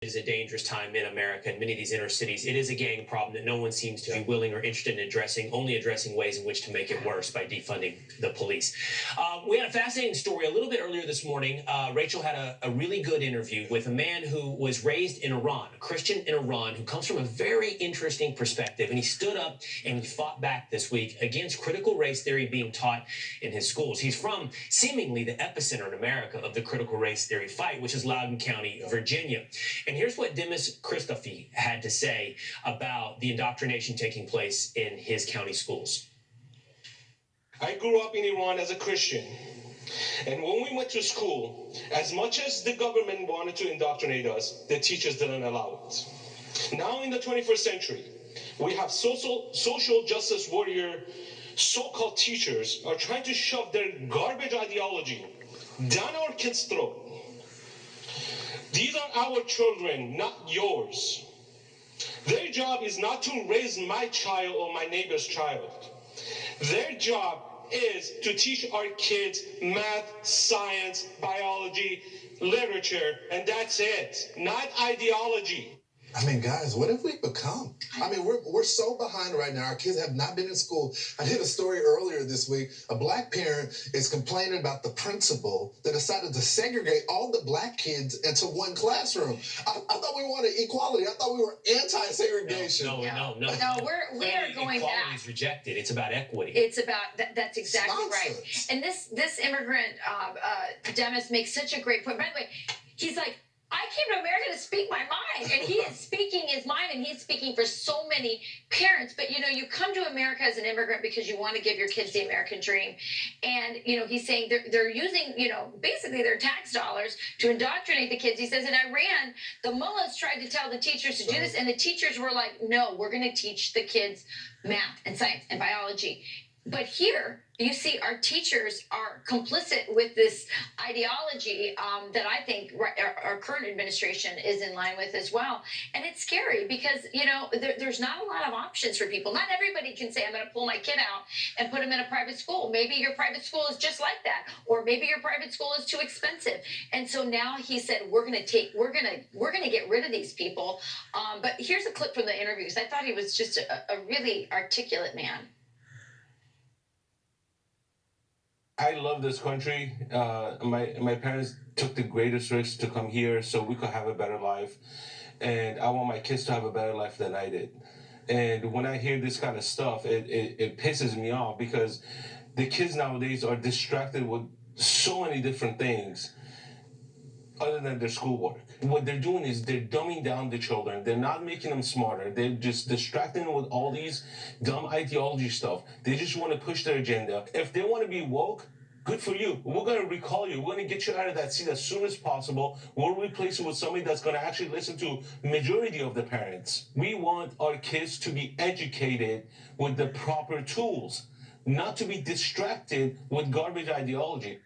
is a dangerous time in America and many of these inner cities. It is a gang problem that no one seems to be willing or interested in addressing, only addressing ways in which to make it worse by defunding the police. We had a fascinating story a little bit earlier this morning. Rachel had a really good interview with a man who was raised in Iran, a Christian in Iran, who comes from a very interesting perspective. And he stood up and he fought back this week against critical race theory being taught in his schools. He's from seemingly the epicenter in America of the critical race theory fight, which is Loudoun County, Virginia. And here's what Demis Christofi had to say about the indoctrination taking place in his county schools. I grew up in Iran as a Christian. And when we went to school, as much as the government wanted to indoctrinate us, the teachers didn't allow it. Now in the 21st century, we have social justice warrior so-called teachers are trying to shove their garbage ideology down our kids' throat. These are our children, not yours. Their job is not to raise my child or my neighbor's child. Their job is to teach our kids math, science, biology, literature, and that's it, not ideology. I mean, guys, what have we become? I mean, we're so behind right now. Our kids have not been in school. I did a story earlier this week. A black parent is complaining about the principal that decided to segregate all the black kids into one classroom. I thought we wanted equality. I thought we were anti-segregation. No, we are going back. Equality is rejected. It's about equity. It's about that's exactly right. And this immigrant Demis makes such a great point. By the way, he's like, I came to America to speak my mind, and he is speaking his mind, and he's speaking for so many parents. But, you come to America as an immigrant because you want to give your kids the American dream. And, he's saying they're using, basically their tax dollars to indoctrinate the kids. He says in Iran, the mullahs tried to tell the teachers to do this, and the teachers were like, no, we're going to teach the kids math and science and biology. But here, you see our teachers are complicit with this ideology that I think our current administration is in line with as well. And it's scary because, there's not a lot of options for people. Not everybody can say, I'm going to pull my kid out and put him in a private school. Maybe your private school is just like that. Or maybe your private school is too expensive. And so now he said, we're going to get rid of these people. But here's a clip from the interview because I thought he was just a really articulate man. I love this country. My parents took the greatest risk to come here so we could have a better life. And I want my kids to have a better life than I did. And when I hear this kind of stuff, it pisses me off because the kids nowadays are distracted with so many different things other than their schoolwork. What they're doing is they're dumbing down the children. They're not making them smarter. They're just distracting them with all these dumb ideology stuff. They just want to push their agenda. If they want to be woke, good for you. We're going to recall you. We're going to get you out of that seat as soon as possible. We'll replace you with somebody that's going to actually listen to majority of the parents. We want our kids to be educated with the proper tools, not to be distracted with garbage ideology.